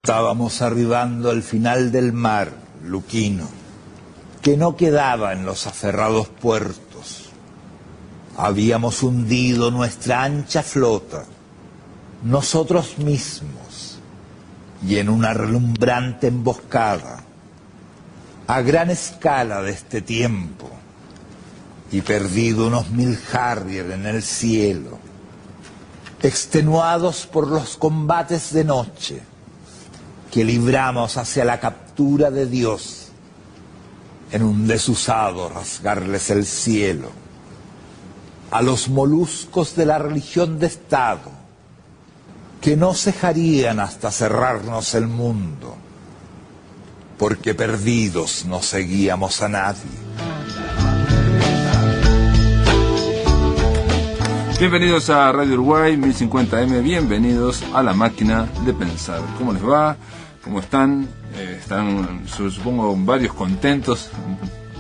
Estábamos arribando al final del mar, Luquino, que no quedaba en los aferrados puertos. Habíamos hundido nuestra ancha flota, nosotros mismos, y en una relumbrante emboscada, a gran escala de este tiempo, y perdido unos 1000 Harrier en el cielo, extenuados por los combates de noche, que libramos hacia la captura de Dios, en un desusado rasgarles el cielo, a los moluscos de la religión de Estado, que no cejarían hasta cerrarnos el mundo, porque perdidos no seguíamos a nadie. Bienvenidos a Radio Uruguay 1050M, bienvenidos a La Máquina de Pensar. ¿Cómo les va? ¿Cómo están? Están, supongo, varios contentos,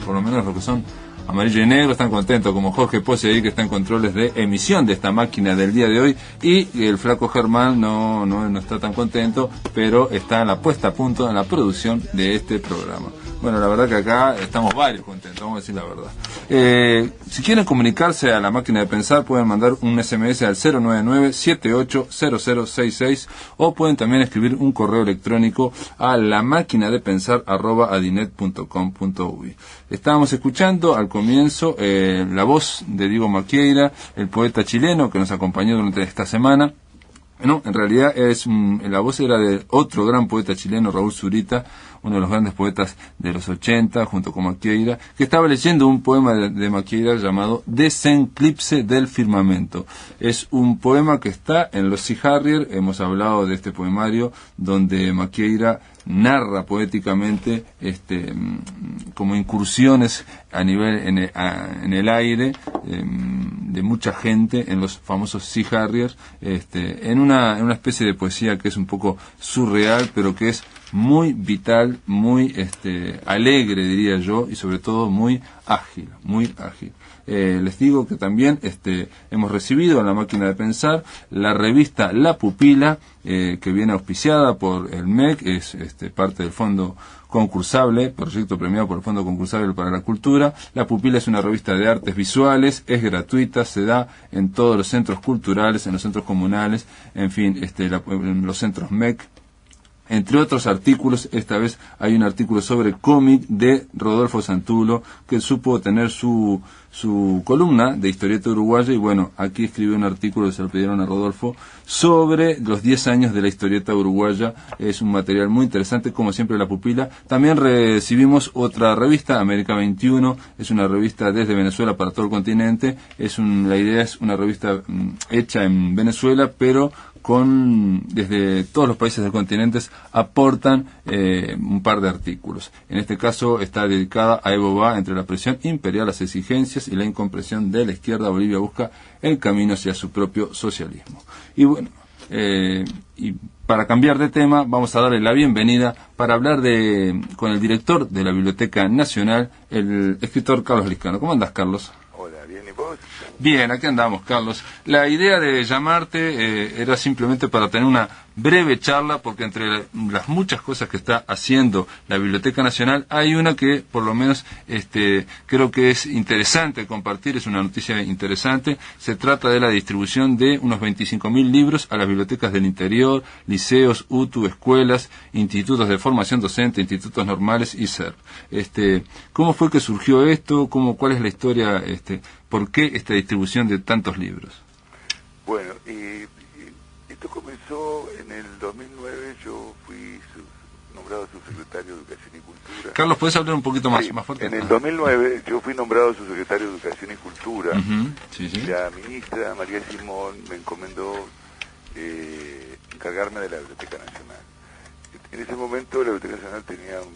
por lo menos los que son amarillo y negro están contentos, como Jorge Pose ahí, que está en controles de emisión de esta máquina del día de hoy, y el flaco Germán no está tan contento, pero está en la puesta a punto, en la producción de este programa. Bueno, la verdad que acá estamos varios contentos, vamos a decir la verdad. Si quieren comunicarse a La Máquina de Pensar, pueden mandar un SMS al 099-780066 o pueden también escribir un correo electrónico a lamaquinadepensar@adinet.com.uy. Estábamos escuchando al comienzo la voz de Diego Maquieira, el poeta chileno que nos acompañó durante esta semana. No, en realidad la voz era de otro gran poeta chileno, Raúl Zurita, uno de los grandes poetas de los 80, junto con Maquieira, que estaba leyendo un poema de Maquieira llamado Desenclipse del Firmamento. Es un poema que está en Los Sea Harrier. Hemos hablado de este poemario donde Maquieira narra poéticamente como incursiones a nivel en el aire de mucha gente en los famosos Sea Harriers, en una especie de poesía que es un poco surreal, pero que es muy vital, muy alegre, diría yo, y sobre todo muy ágil, muy ágil. Les digo que también hemos recibido en La Máquina de Pensar la revista La Pupila, que viene auspiciada por el MEC, es parte del Fondo Concursable, proyecto premiado por el Fondo Concursable para la Cultura. La Pupila es una revista de artes visuales, es gratuita, se da en todos los centros culturales, en los centros comunales, en fin, en los centros MEC. Entre otros artículos, esta vez hay un artículo sobre cómic de Rodolfo Santulo, que supo tener su columna de historieta uruguaya, y bueno, aquí escribió un artículo que se lo pidieron a Rodolfo sobre los 10 años de la historieta uruguaya. Es un material muy interesante, como siempre La Pupila. También recibimos otra revista, América 21, es una revista desde Venezuela para todo el continente. La idea es una revista hecha en Venezuela, pero desde todos los países del continente aportan un par de artículos. En este caso está dedicada a Evo Bá, entre la presión imperial, las exigencias y la incomprensión de la izquierda. Bolivia busca el camino hacia su propio socialismo. Y bueno, y para cambiar de tema, vamos a darle la bienvenida para hablar con el director de la Biblioteca Nacional, el escritor Carlos Liscano. ¿Cómo andás, Carlos? Hola, bien, ¿y vos? Bien, aquí andamos, Carlos. La idea de llamarte era simplemente para tener una breve charla, porque entre las muchas cosas que está haciendo la Biblioteca Nacional, hay una que por lo menos creo que es interesante compartir, es una noticia interesante. Se trata de la distribución de unos 25.000 libros a las bibliotecas del interior, liceos, UTU, escuelas, institutos de formación docente, institutos normales y SERP. ¿Cómo fue que surgió esto? ¿Cuál es la historia? ¿Por qué esta distribución de tantos libros? Bueno, esto comenzó en el 2009, yo fui nombrado subsecretario de Educación y Cultura. Carlos, ¿puedes hablar un poquito más fuerte? En el 2009 yo fui nombrado subsecretario de Educación y Cultura. Sí, sí. La ministra María Simón me encomendó encargarme de la Biblioteca Nacional. En ese momento la Biblioteca Nacional tenía un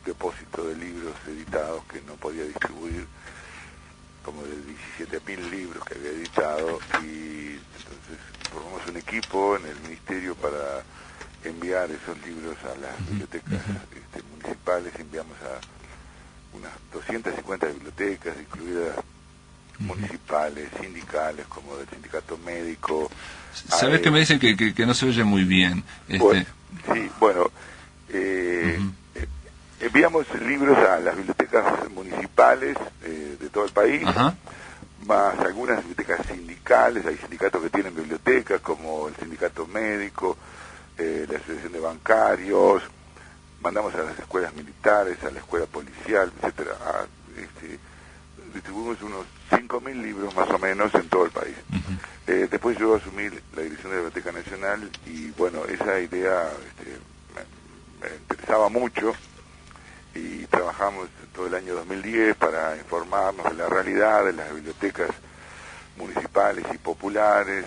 depósito de libros editados que no podía distribuir, como de 17.000 libros que había editado, y entonces formamos un equipo en el ministerio para enviar esos libros a las bibliotecas municipales. Enviamos a unas 250 bibliotecas, incluidas municipales, sindicales, como del sindicato médico. ¿Sabés que me dicen que no se oye muy bien? Bueno, Ujú. enviamos libros a las bibliotecas municipales de todo el país, Ajá. más algunas bibliotecas sindicales. Hay sindicatos que tienen bibliotecas, como el sindicato médico, la asociación de bancarios. Mandamos a las escuelas militares, a la escuela policial, etcétera. Distribuimos unos 5.000 libros más o menos en todo el país. Después yo asumí la dirección de la Biblioteca Nacional y bueno, esa idea me interesaba mucho y trabajamos todo el año 2010 para informarnos de la realidad de las bibliotecas municipales y populares.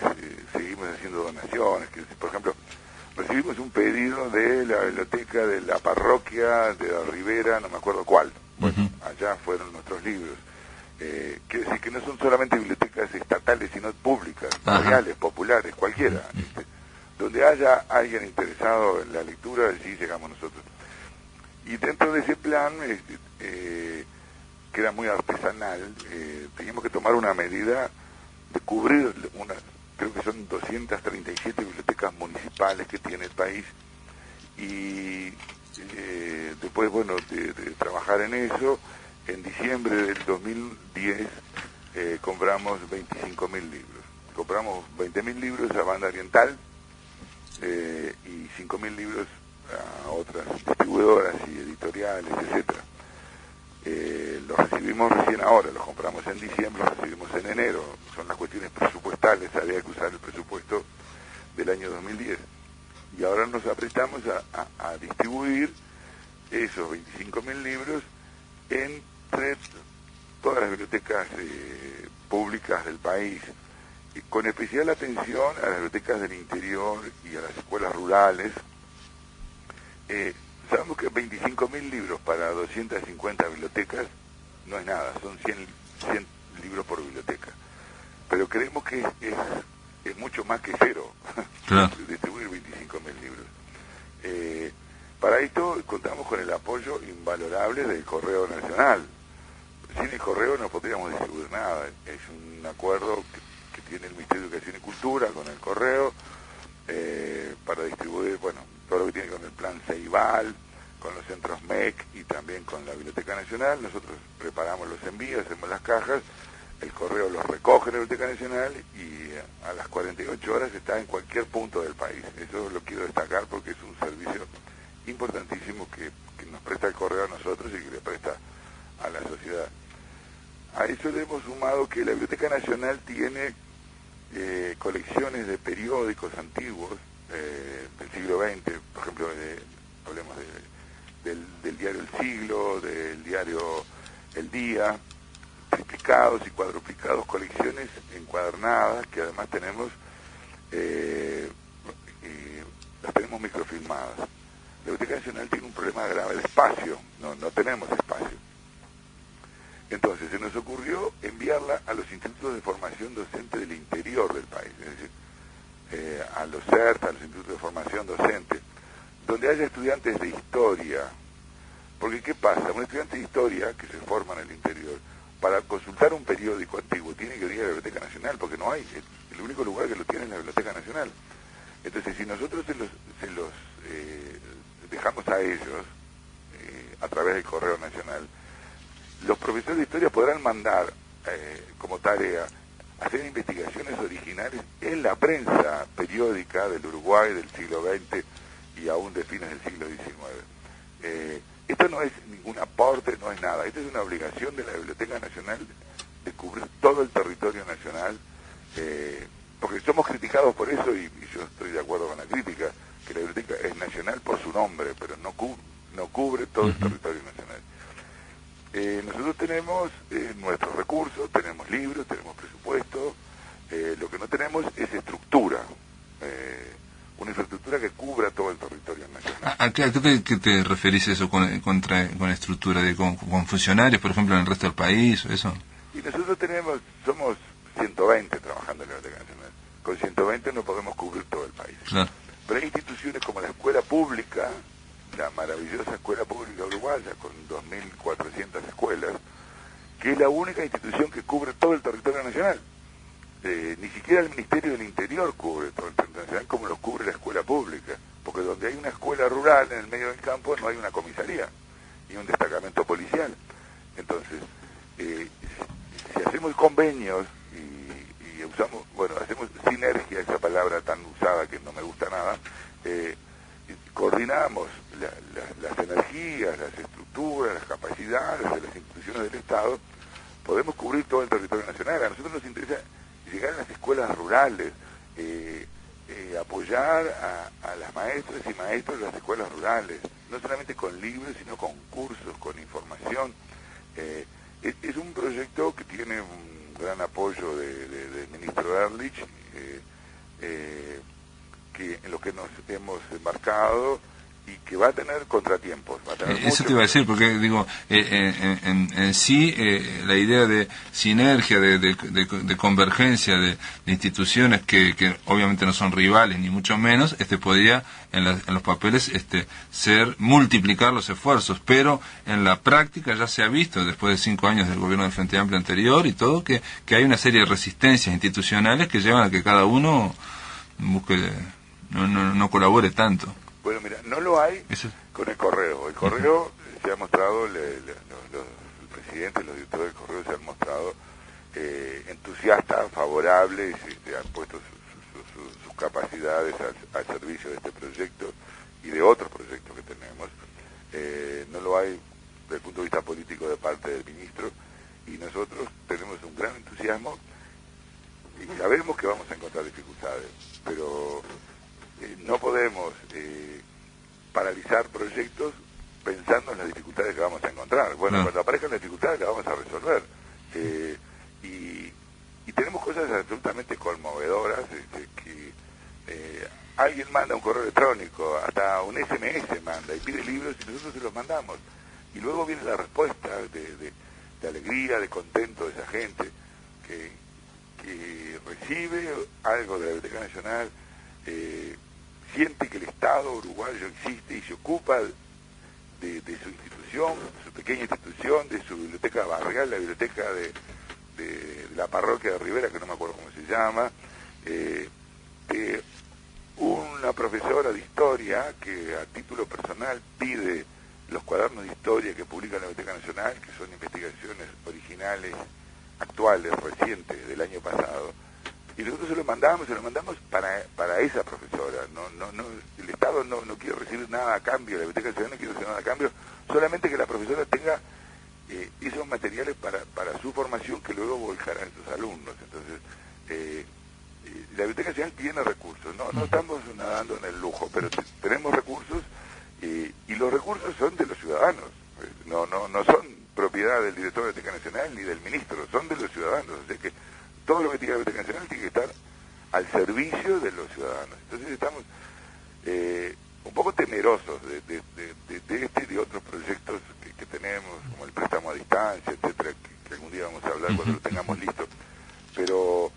Seguimos haciendo donaciones, que, por ejemplo, recibimos un pedido de la biblioteca de la parroquia de la Ribera, no me acuerdo cuál. Bueno, allá fueron nuestros libros. Quiero decir que no son solamente bibliotecas estatales, sino públicas, barriales, populares, cualquiera. Donde haya alguien interesado en la lectura, allí llegamos nosotros. Y dentro de ese plan, que era muy artesanal, teníamos que tomar una medida de cubrir creo que son 237 bibliotecas municipales que tiene el país, y después, bueno, de trabajar en eso, en diciembre del 2010 compramos 25.000 libros. Compramos 20.000 libros a Banda Oriental y 5.000 libros a otras distribuidoras y editoriales, etcétera. Los recibimos recién ahora, los compramos en diciembre, los recibimos en enero. Son las cuestiones presupuestales, había que usar el presupuesto del año 2010. Y ahora nos apretamos a distribuir esos 25.000 libros entre todas las bibliotecas públicas del país, con especial atención a las bibliotecas del interior y a las escuelas rurales. Sabemos que 25.000 libros para 250 bibliotecas no es nada, son 100 libros por biblioteca. Pero creemos que es mucho más que cero, Claro. distribuir 25.000 libros. Para esto contamos con el apoyo invalorable del Correo Nacional. Sin el Correo no podríamos distribuir nada. Es un acuerdo que tiene el Ministerio de Educación y Cultura con el Correo, para distribuir, bueno, todo lo que tiene con el plan Ceibal, con los centros MEC y también con la Biblioteca Nacional. Nosotros preparamos los envíos, hacemos las cajas, el correo los recoge en la Biblioteca Nacional y a las 48 horas está en cualquier punto del país. Eso lo quiero destacar porque es un servicio importantísimo que nos presta el correo a nosotros y que le presta a la sociedad. A eso le hemos sumado que la Biblioteca Nacional tiene colecciones de periódicos antiguos del siglo XX, por ejemplo, hablemos del diario El Siglo, del diario El Día, triplicados y cuadruplicados, colecciones encuadernadas que además tenemos, las tenemos microfilmadas. La Biblioteca Nacional tiene un problema grave de espacio, no tenemos espacio. Entonces se nos ocurrió enviarla a los institutos de formación docente del interior del país, es decir, a los CERT, a los institutos de formación docente, donde haya estudiantes de historia. Porque ¿qué pasa? Un estudiante de historia que se forma en el interior, para consultar un periódico antiguo, tiene que venir a la Biblioteca Nacional, porque no hay, el único lugar que lo tiene es la Biblioteca Nacional. Entonces, si nosotros se los dejamos a ellos, a través del Correo Nacional, los profesores de historia podrán mandar como tarea hacer investigaciones originales en la prensa periódica del Uruguay del siglo XX y aún de fines del siglo XIX. Esto no es ningún aporte, no es nada. Esto es una obligación de la Biblioteca Nacional de cubrir todo el territorio nacional, porque somos criticados por eso y yo estoy de acuerdo con la crítica, que la biblioteca es nacional por su nombre, pero no cubre todo el territorio nacional. Nosotros tenemos nuestros recursos, tenemos libros, tenemos presupuesto, lo que no tenemos es estructura, una infraestructura que cubra todo el territorio nacional. ¿A qué te referís eso con estructura? ¿Con funcionarios, por ejemplo, en el resto del país o eso? Y nosotros somos 120 trabajando en la Biblioteca Nacional. Con 120 no podemos cubrir todo el país. Claro. Pero hay instituciones como la Escuela Pública, la maravillosa Escuela Pública Uruguaya, con 2.400 escuelas, que es la única institución que cubre todo el territorio nacional. Ni siquiera el Ministerio del Interior cubre todo el territorio nacional como lo cubre la Escuela Pública. porque donde hay una escuela rural en el medio del campo no hay una comisaría y un destacamento policial. Entonces, si hacemos convenios y usamos, bueno, hacemos sinergia, esa palabra tan usada que no me gusta nada, coordinamos las energías, las estructuras, las capacidades de las instituciones del Estado, podemos cubrir todo el territorio nacional. A nosotros nos interesa llegar a las escuelas rurales, apoyar a las maestras y maestros de las escuelas rurales, no solamente con libros, sino con cursos, con información. Es un proyecto que tiene un gran apoyo del ministro Ehrlich, que en lo que nos hemos embarcado y que va a tener contratiempos. Va a tener eso te iba a decir, porque digo, en sí la idea de sinergia, de convergencia de instituciones que obviamente no son rivales ni mucho menos, podría en los papeles ser multiplicar los esfuerzos, pero en la práctica ya se ha visto después de 5 años del gobierno del Frente Amplio anterior y todo que hay una serie de resistencias institucionales que llevan a que cada uno busque no colabore tanto. Bueno, mira, no lo hay con el correo. El correo se ha mostrado, el presidente, los directores del correo se han mostrado entusiastas, favorables, han puesto sus capacidades al servicio de este proyecto y de otros proyectos que tenemos. No lo hay desde el punto de vista político de parte del ministro, y nosotros tenemos un gran entusiasmo y sabemos que vamos a encontrar dificultades, pero no podemos paralizar proyectos pensando en las dificultades que vamos a encontrar. Bueno, cuando aparezcan las dificultades las vamos a resolver. Y tenemos cosas absolutamente conmovedoras, que alguien manda un correo electrónico, hasta un SMS manda y pide libros y nosotros se los mandamos. Y luego viene la respuesta de alegría, de contento de esa gente que recibe algo de la Biblioteca Nacional, siente que el Estado uruguayo existe y se ocupa de su institución, de su pequeña institución, de su biblioteca barrial, la biblioteca de la parroquia de Rivera, que no me acuerdo cómo se llama, de una profesora de historia que a título personal pide los cuadernos de historia que publica la Biblioteca Nacional, que son investigaciones originales, actuales, recientes, del año pasado. Y nosotros se lo mandamos para esa profesora. El Estado no quiere recibir nada a cambio, la Biblioteca Nacional no quiere recibir nada a cambio, solamente que la profesora tenga esos materiales para su formación que luego volcará en sus alumnos. Entonces, la Biblioteca Nacional tiene recursos, no estamos nadando en el lujo, pero tenemos recursos, y los recursos son de los ciudadanos, no son propiedad del director de la Biblioteca Nacional ni del ministro, son de los ciudadanos, así que todo lo que tiene la Biblioteca Nacional tiene que estar al servicio de los ciudadanos. Entonces estamos un poco temerosos de este y de otros proyectos que tenemos, como el préstamo a distancia, etcétera, que algún día vamos a hablar cuando lo tengamos listo. Pero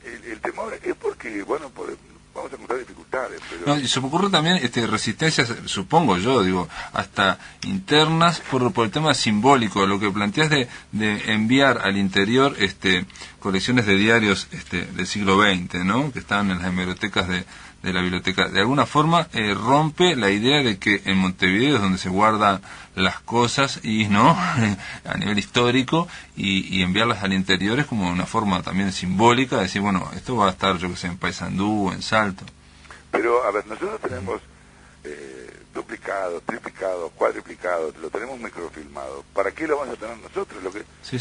el temor es porque, bueno, vamos a encontrar dificultades. Pero... No, y se me ocurre también resistencias, supongo yo, digo, hasta internas por el tema simbólico, lo que planteas de enviar al interior colecciones de diarios del siglo XX, ¿no? Que están en las hemerotecas de la biblioteca. De alguna forma rompe la idea de que en Montevideo es donde se guardan las cosas, y no a nivel histórico, y enviarlas al interior es como una forma también simbólica de decir, bueno, esto va a estar, yo que sé, en Paysandú, en Salto. Pero, a ver, nosotros tenemos duplicados, triplicados, cuadriplicados, lo tenemos microfilmado. ¿Para qué lo vamos a tener nosotros? Sí.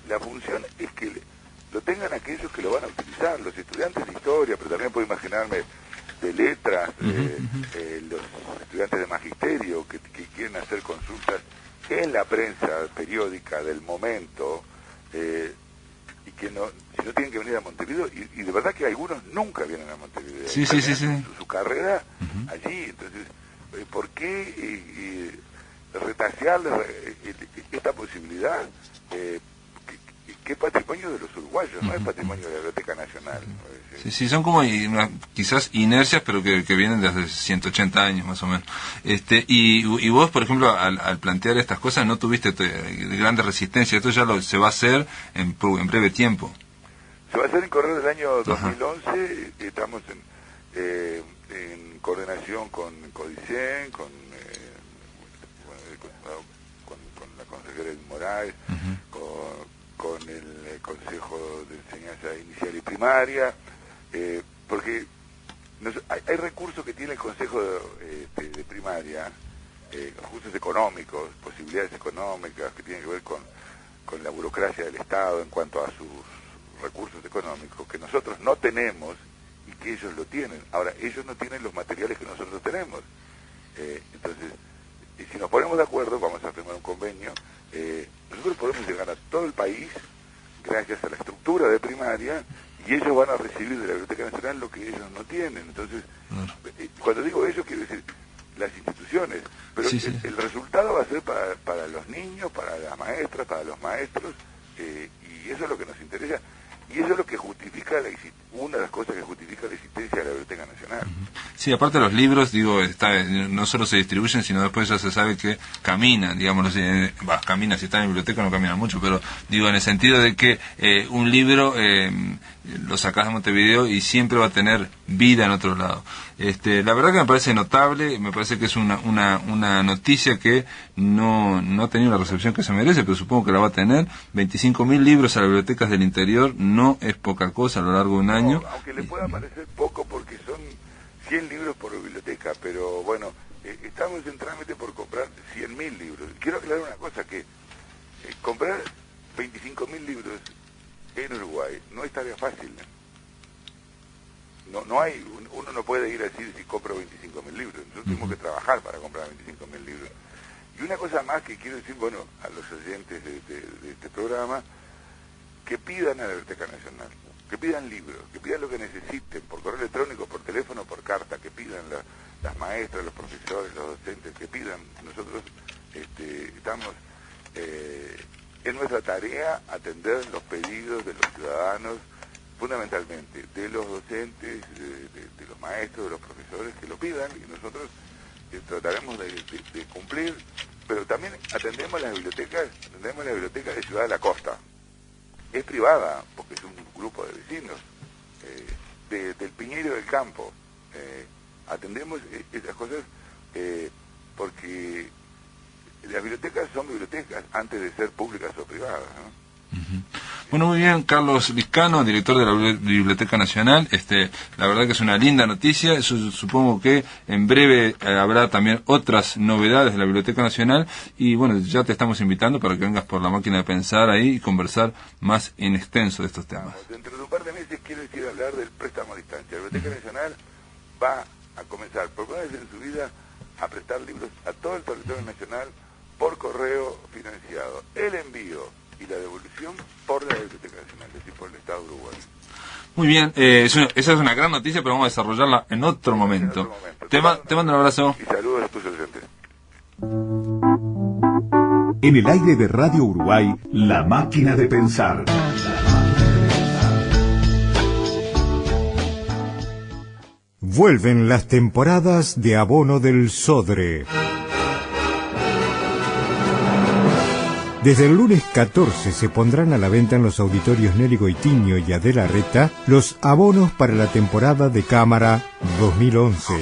La función es que lo tengan aquellos que lo van a utilizar, los estudiantes de historia, pero también puedo imaginarme de letras, los estudiantes de magisterio que quieren hacer consultas en la prensa periódica del momento, y que si no tienen que venir a Montevideo, y de verdad que algunos nunca vienen a Montevideo, sí. Su carrera allí. Entonces, ¿por qué retasearles esta posibilidad? Que es patrimonio de los uruguayos, no es patrimonio de la Biblioteca Nacional. Sí, son como quizás inercias, pero que vienen desde hace 180 años más o menos. Y vos, por ejemplo, al plantear estas cosas, no tuviste grandes resistencias. Esto ya se va a hacer en breve tiempo. Se va a hacer en correo del año 2011. Estamos en coordinación con Codicen, con la consejera Edith Moraes, con el Consejo de Enseñanza Inicial y Primaria, porque hay recursos que tiene el Consejo de Primaria, recursos económicos, posibilidades económicas que tienen que ver con la burocracia del Estado en cuanto a sus recursos económicos, que nosotros no tenemos y que ellos lo tienen. Ahora, ellos no tienen los materiales que nosotros tenemos. Entonces, si nos ponemos de acuerdo, vamos a firmar un convenio, nosotros podemos llegar a todo el país gracias a la estructura de primaria, y ellos van a recibir de la Biblioteca Nacional lo que ellos no tienen. Entonces, cuando digo ellos, quiero decir las instituciones, pero el resultado va a ser para los niños, para las maestras, para los maestros, y eso es lo que nos interesa, y eso es lo que justifica una de las cosas que justifica la existencia de la Biblioteca Nacional. Sí, aparte los libros, digo, no solo se distribuyen, sino después ya se sabe que caminan, digamos, caminan, si están en biblioteca no caminan mucho, pero digo, en el sentido de que un libro lo sacás de Montevideo y siempre va a tener vida en otro lado. La verdad que me parece notable, me parece que es una noticia que no ha tenido la recepción que se merece, pero supongo que la va a tener. 25.000 libros a las bibliotecas del interior no es poca cosa a lo largo de un año. Aunque le pueda parecer poco porque son 100 libros por biblioteca, pero bueno, estamos en trámite por comprar 100.000 libros. Quiero aclarar una cosa, que comprar 25.000 libros en Uruguay no es tarea fácil. Uno no puede ir a decir si compro 25.000 libros. Nosotros tenemos que trabajar para comprar 25.000 libros. Y una cosa más que quiero decir, bueno, a los oyentes de este programa, que pidan a la Biblioteca Nacional, que pidan libros, que pidan lo que necesiten, por correo electrónico, por teléfono, por carta, que pidan las maestras, los profesores, los docentes, que pidan. Nosotros estamos en nuestra tarea atender los pedidos de los ciudadanos, fundamentalmente de los docentes, de los maestros, de los profesores que lo pidan, y nosotros trataremos de cumplir, pero también atendemos las bibliotecas de Ciudad de la Costa. Es privada, porque es un grupo de vecinos, del Piñeiro del Campo. Atendemos esas cosas porque las bibliotecas son bibliotecas antes de ser públicas o privadas, ¿no? Bueno, muy bien, Carlos Liscano, director de la Biblioteca Nacional. La verdad que es una linda noticia. Supongo que en breve habrá también otras novedades de la Biblioteca Nacional, y bueno, ya te estamos invitando para que vengas por la máquina de pensar ahí y conversar más en extenso de estos temas. Dentro de un par de meses quiero decir hablar del préstamo a distancia. La Biblioteca Nacional va a comenzar por primera vez en su vida a prestar libros a todo el territorio nacional por correo financiado. El envío y la devolución por la Biblioteca Nacional, es decir, por el Estado uruguayo. Muy bien, esa es una gran noticia, pero vamos a desarrollarla en otro momento. Te mando un abrazo. Y saludos a tus oyentes. En el aire de Radio Uruguay, La Máquina de Pensar. Vuelven las temporadas de abono del Sodre. Desde el lunes 14 se pondrán a la venta en los auditorios Nelly Goitiño y Adela Reta los abonos para la temporada de cámara 2011.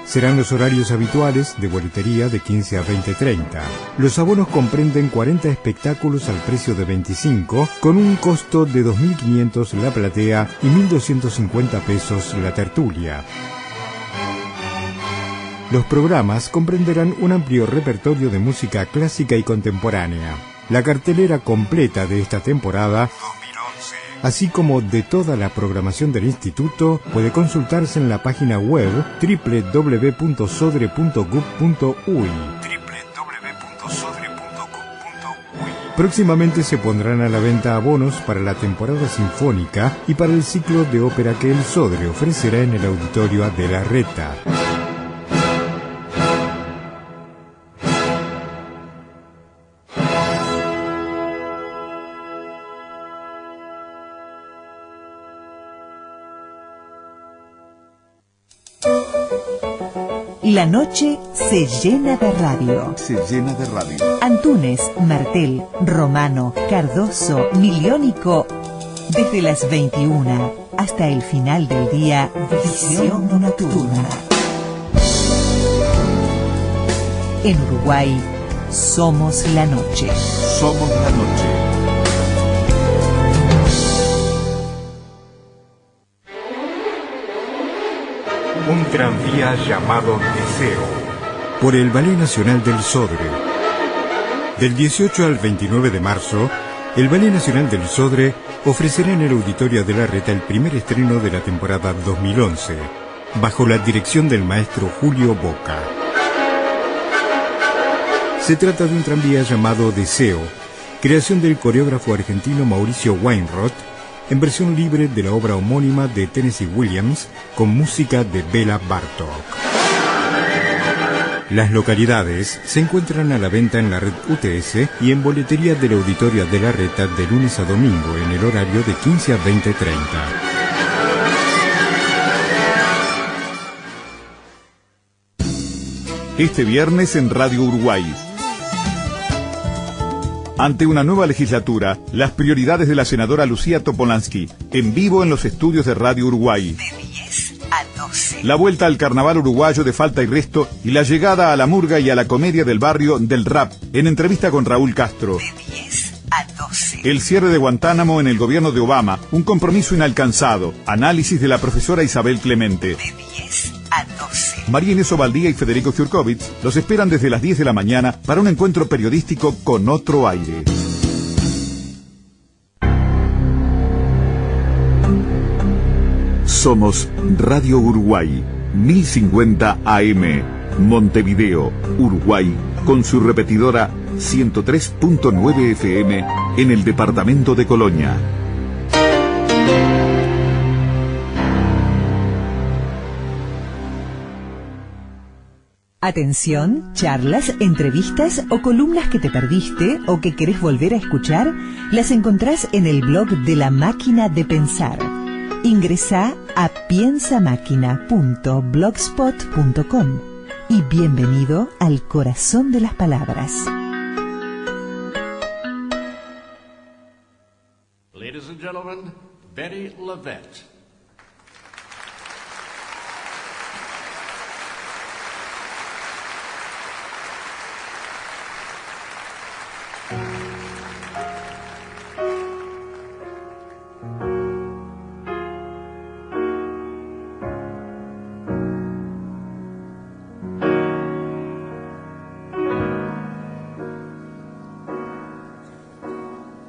Serán los horarios habituales de boletería de 15 a 20:30. Los abonos comprenden 40 espectáculos al precio de 25, con un costo de 2.500 la platea y 1.250 pesos la tertulia. Los programas comprenderán un amplio repertorio de música clásica y contemporánea. La cartelera completa de esta temporada, 2011, así como de toda la programación del Instituto, puede consultarse en la página web www.sodre.gov.uy. Próximamente se pondrán a la venta abonos para la temporada sinfónica y para el ciclo de ópera que el Sodre ofrecerá en el auditorio Adela Reta. La noche se llena de radio. Se llena de radio. Antunes, Martel, Romano, Cardoso, Miliónico Desde las 21 hasta el final del día, Visión Nocturna. En Uruguay, somos la noche. Somos la noche. Un tranvía llamado Deseo. Por el Ballet Nacional del Sodre. Del 18 al 29 de marzo, el Ballet Nacional del Sodre ofrecerá en el Auditorio de la Reta el primer estreno de la temporada 2011, bajo la dirección del maestro Julio Boca. Se trata de un tranvía llamado Deseo, creación del coreógrafo argentino Mauricio Weinroth, en versión libre de la obra homónima de Tennessee Williams, con música de Bela Bartók. Las localidades se encuentran a la venta en la red UTS y en boletería del Auditorio de la Reta de lunes a domingo en el horario de 15 a 20:30. Este viernes en Radio Uruguay. Ante una nueva legislatura, las prioridades de la senadora Lucía Topolansky, en vivo en los estudios de Radio Uruguay. De 10 a 12. La vuelta al carnaval uruguayo de falta y resto y la llegada a la murga y a la comedia del barrio del rap, en entrevista con Raúl Castro. De 10 a 12. El cierre de Guantánamo en el gobierno de Obama, un compromiso inalcanzado. Análisis de la profesora Isabel Clemente. De 10 a 12. María Inés Ovaldía y Federico Jurkovic los esperan desde las 10 de la mañana para un encuentro periodístico con otro aire. Somos Radio Uruguay, 1050 AM, Montevideo, Uruguay, con su repetidora 103.9 FM en el departamento de Colonia. Atención, charlas, entrevistas o columnas que te perdiste o que querés volver a escuchar, las encontrás en el blog de La Máquina de Pensar. Ingresá a piensamáquina.blogspot.com y bienvenido al corazón de las palabras. Ladies and gentlemen, Betty LaVette.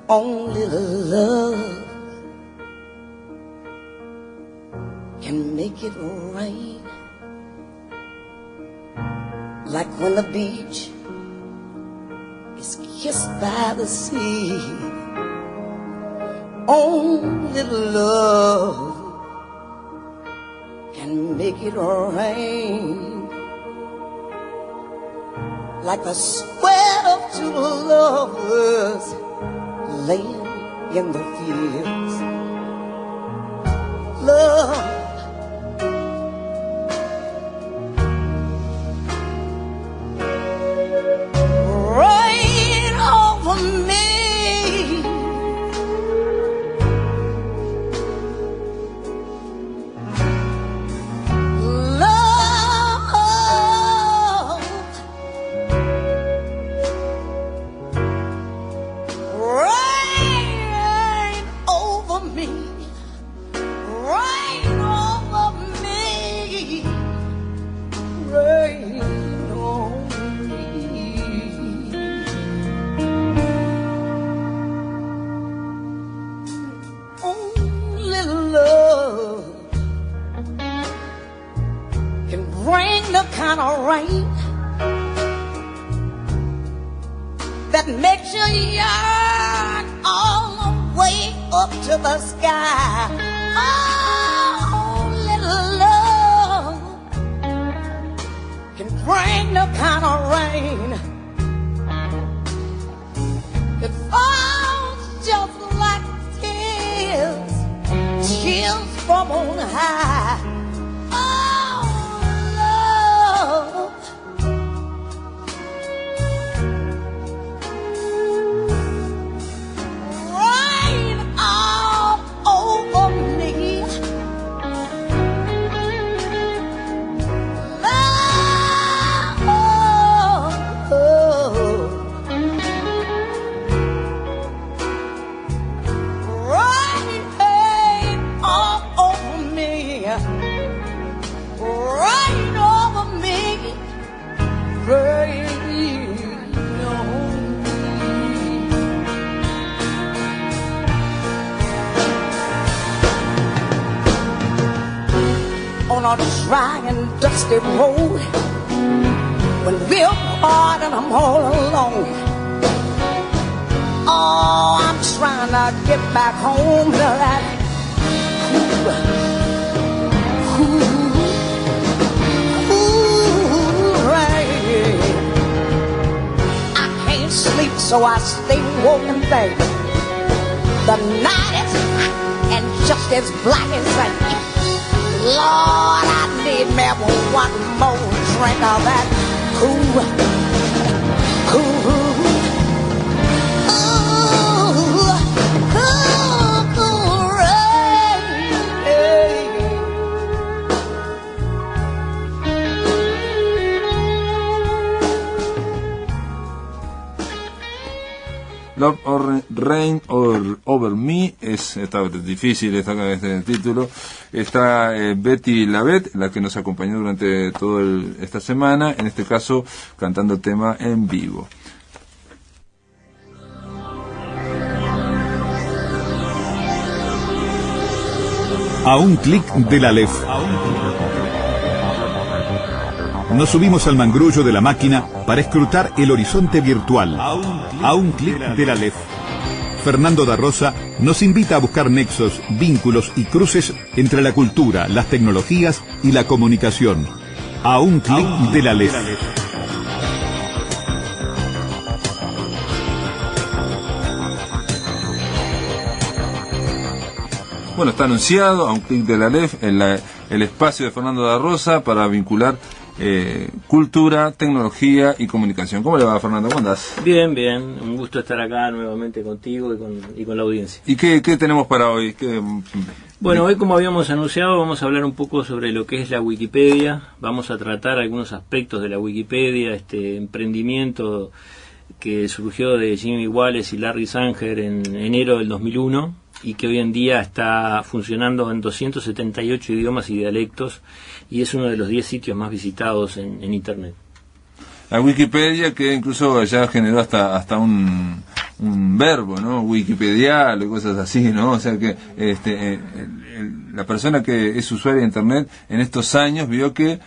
Only love can make it rain, like when the beach is kissed by the sea. Only love can make it rain, like the sweat of two lovers laying in the fields. Love rain over me. That makes you yearn all the way up to the sky. Oh, little love can bring the kind of rain that falls just like tears, chills from on high. a dry and dusty road, when we're apart and I'm all alone. Oh, I'm trying to get back home to that cool rain. I can't sleep, so I stay woke and think the night is and just as black as night. Lord, I need me one more drink of that cool Love or Rain or Over Me, está difícil este título. Está Betty Lavette, la que nos acompañó durante toda esta semana, en este caso cantando el tema en vivo. A un clic de la Aleph. Nos subimos al mangrullo de la máquina para escrutar el horizonte virtual. A un clic de la Aleph. Fernando da Rosa nos invita a buscar nexos, vínculos y cruces entre la cultura, las tecnologías y la comunicación. A un clic de la Aleph. Bueno, está anunciado, a un clic de la Aleph, el espacio de Fernando da Rosa para vincular cultura, tecnología y comunicación. ¿Cómo le va, Fernando? ¿Cómo andás? Bien, bien. Un gusto estar acá nuevamente contigo y con la audiencia. ¿Y qué tenemos para hoy? Bueno, hoy, como habíamos anunciado, vamos a hablar un poco sobre lo que es la Wikipedia. Vamos a tratar algunos aspectos de la Wikipedia, este emprendimiento que surgió de Jimmy Wallace y Larry Sanger en enero del 2001 y que hoy en día está funcionando en 278 idiomas y dialectos y es uno de los 10 sitios más visitados en Internet. La Wikipedia, que incluso ya generó hasta un verbo, ¿no? Wikipedial o cosas así, ¿no? O sea que la persona que es usuaria de Internet en estos años vio que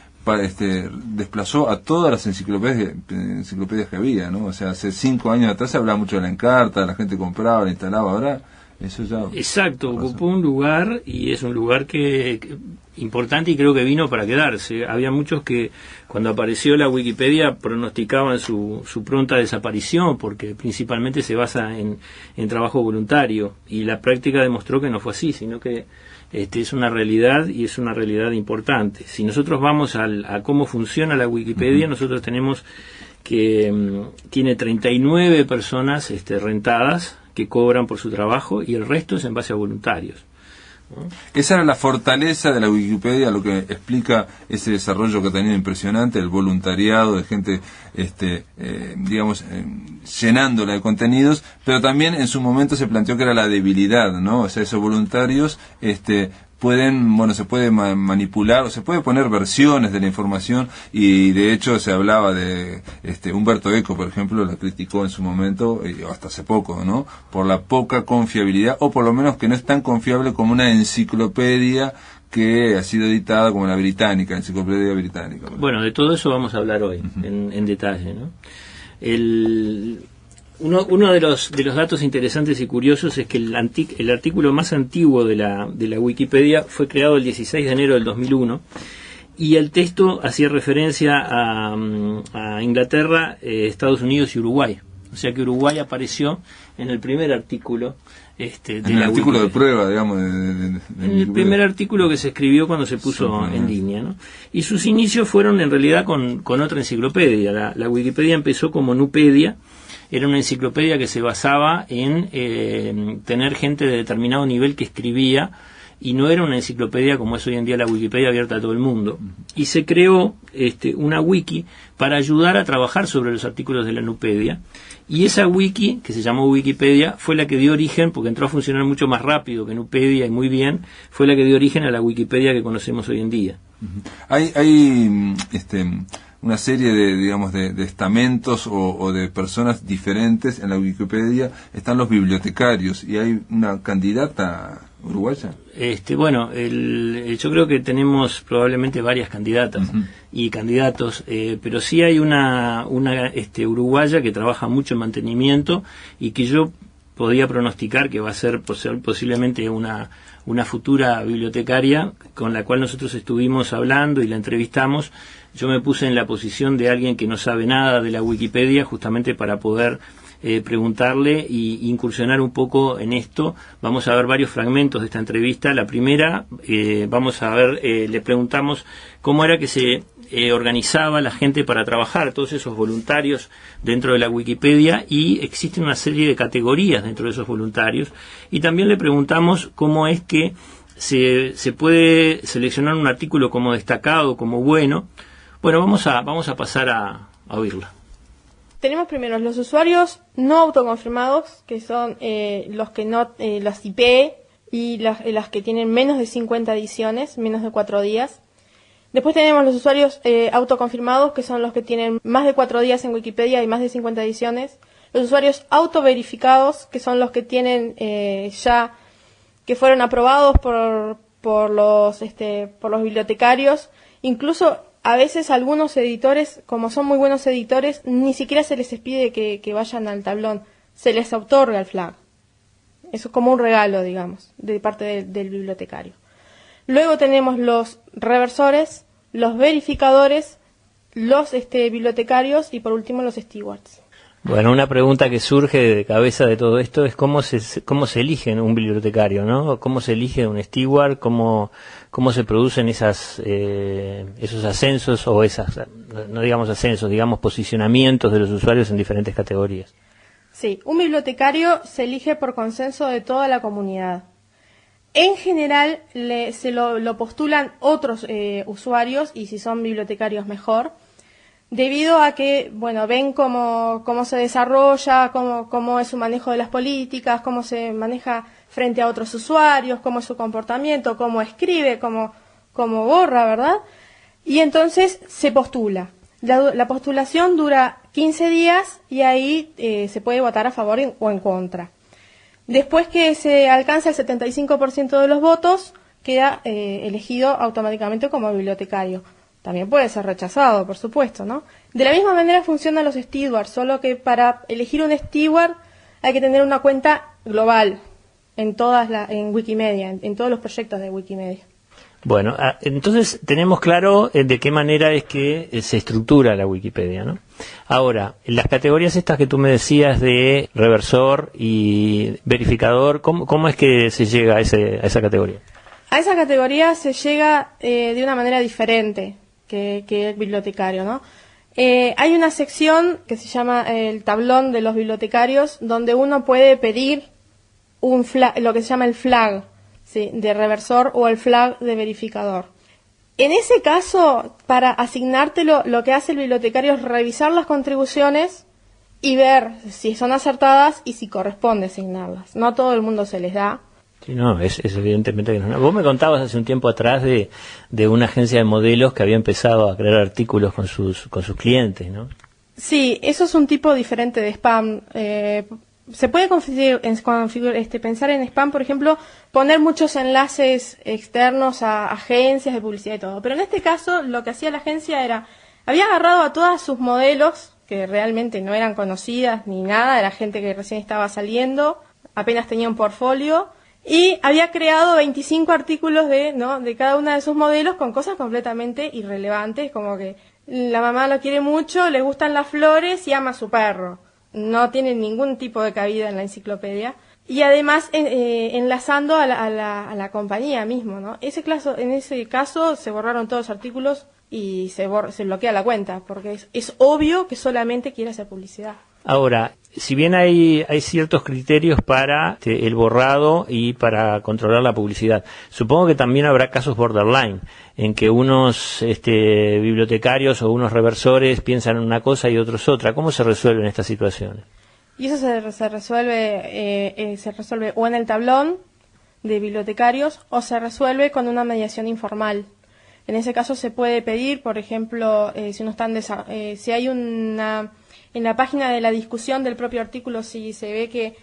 desplazó a todas las enciclopedias que había, ¿no? O sea, hace 5 años atrás se hablaba mucho de la Encarta, la gente compraba, la instalaba, ahora eso ya... Exacto, ocupó un lugar y es un lugar que importante y creo que vino para quedarse. Había muchos que cuando apareció la Wikipedia pronosticaban su pronta desaparición porque principalmente se basa en trabajo voluntario y la práctica demostró que no fue así, sino que es una realidad y es una realidad importante. Si nosotros vamos a cómo funciona la Wikipedia, nosotros tenemos que tiene 39 personas rentadas que cobran por su trabajo y el resto es en base a voluntarios, ¿no? Esa era la fortaleza de la Wikipedia, lo que explica ese desarrollo que ha tenido impresionante, el voluntariado de gente, llenándola de contenidos, pero también en su momento se planteó que era la debilidad, ¿no? O sea, esos voluntarios, se puede manipular o se puede poner versiones de la información y de hecho se hablaba de Humberto Eco, por ejemplo, la criticó en su momento, hasta hace poco, ¿no? Por la poca confiabilidad o por lo menos que no es tan confiable como una enciclopedia que ha sido editada como la británica, Enciclopedia Británica. Bueno, de todo eso vamos a hablar hoy en detalle, ¿no? Uno de los datos interesantes y curiosos es que el artículo más antiguo de la Wikipedia fue creado el 16 de enero del 2001 y el texto hacía referencia a Inglaterra, Estados Unidos y Uruguay. O sea que Uruguay apareció en el primer artículo en el artículo de prueba, digamos, en el primer artículo que se escribió cuando se puso en línea, ¿no? Y sus inicios fueron en realidad con otra enciclopedia. La Wikipedia empezó como Nupedia. Era una enciclopedia que se basaba en tener gente de determinado nivel que escribía y no era una enciclopedia como es hoy en día la Wikipedia abierta a todo el mundo. Y se creó una wiki para ayudar a trabajar sobre los artículos de la Nupedia. Y esa wiki, que se llamó Wikipedia, fue la que dio origen, porque entró a funcionar mucho más rápido que Nupedia y muy bien, fue la que dio origen a la Wikipedia que conocemos hoy en día. Hay una serie de estamentos o de personas diferentes en la Wikipedia. Están los bibliotecarios y hay una candidata uruguaya? Bueno, yo creo que tenemos probablemente varias candidatas y candidatos, pero sí hay una uruguaya que trabaja mucho en mantenimiento y que yo podía pronosticar que va a ser posiblemente una futura bibliotecaria con la cual nosotros estuvimos hablando y la entrevistamos. Yo me puse en la posición de alguien que no sabe nada de la Wikipedia, justamente para poder preguntarle y incursionar un poco en esto. Vamos a ver varios fragmentos de esta entrevista. La primera, vamos a ver, le preguntamos cómo era que se organizaba la gente para trabajar, todos esos voluntarios dentro de la Wikipedia, y existen una serie de categorías dentro de esos voluntarios, y también le preguntamos cómo es que se puede seleccionar un artículo como destacado, como bueno. Bueno, vamos a pasar a oírla. Tenemos primero los usuarios no autoconfirmados, que son los que no, las IP y las que tienen menos de 50 ediciones, menos de 4 días. Después tenemos los usuarios autoconfirmados, que son los que tienen más de 4 días en Wikipedia y más de 50 ediciones. Los usuarios autoverificados, que son los que tienen ya, que fueron aprobados por los bibliotecarios. Incluso a veces algunos editores, como son muy buenos editores, ni siquiera se les pide que vayan al tablón, se les otorga el flag. Eso es como un regalo, digamos, de parte del bibliotecario. Luego tenemos los reversores, los verificadores, los bibliotecarios y por último los stewards. Bueno, una pregunta que surge de cabeza de todo esto es cómo se elige un bibliotecario, ¿no? ¿Cómo se elige un steward? ¿Cómo se producen esos ascensos o no digamos ascensos, digamos posicionamientos de los usuarios en diferentes categorías? Sí, un bibliotecario se elige por consenso de toda la comunidad. En general se lo postulan otros usuarios, y si son bibliotecarios mejor, debido a que, bueno, ven cómo se desarrolla, cómo es su manejo de las políticas, cómo se maneja frente a otros usuarios, cómo es su comportamiento, cómo escribe, cómo borra, ¿verdad? Y entonces se postula. La postulación dura 15 días y ahí se puede votar a favor o en contra. Después que se alcanza el 75% de los votos, queda elegido automáticamente como bibliotecario. También puede ser rechazado, por supuesto, ¿no? De la misma manera funcionan los stewards, solo que para elegir un steward hay que tener una cuenta global en Wikimedia, en todos los proyectos de Wikimedia. Bueno, entonces tenemos claro de qué manera es que se estructura la Wikipedia, ¿no? Ahora, las categorías estas que tú me decías de reversor y verificador, ¿cómo es que se llega a esa categoría? A esa categoría se llega de una manera diferente que el bibliotecario, ¿no? Hay una sección que se llama el tablón de los bibliotecarios, donde uno puede pedir lo que se llama el flag, ¿sí?, de reversor o el flag de verificador. En ese caso, para asignártelo, lo que hace el bibliotecario es revisar las contribuciones y ver si son acertadas y si corresponde asignarlas. No a todo el mundo se les da. Sí, no, es evidentemente que no. Vos me contabas hace un tiempo atrás de una agencia de modelos que había empezado a crear artículos con sus clientes, ¿no? Sí, eso es un tipo diferente de spam. Se puede pensar en spam, por ejemplo, poner muchos enlaces externos a agencias de publicidad y todo. Pero en este caso, lo que hacía la agencia había agarrado a todas sus modelos, que realmente no eran conocidas ni nada, era gente que recién estaba saliendo, apenas tenía un portfolio, y había creado 25 artículos de cada una de sus modelos con cosas completamente irrelevantes, como que la mamá lo quiere mucho, le gustan las flores y ama a su perro. No tiene ningún tipo de cabida en la enciclopedia. Y además enlazando a la compañía mismo, ¿no? En ese caso se borraron todos los artículos y se bloquea la cuenta, porque es obvio que solamente quiere hacer publicidad. Ahora, si bien hay ciertos criterios para el borrado y para controlar la publicidad, supongo que también habrá casos borderline, en que unos bibliotecarios o unos reversores piensan una cosa y otros otra. ¿Cómo se resuelven estas situaciones? Y eso se resuelve o en el tablón de bibliotecarios o se resuelve con una mediación informal. En ese caso se puede pedir, por ejemplo, si hay en la página de la discusión del propio artículo, si se ve que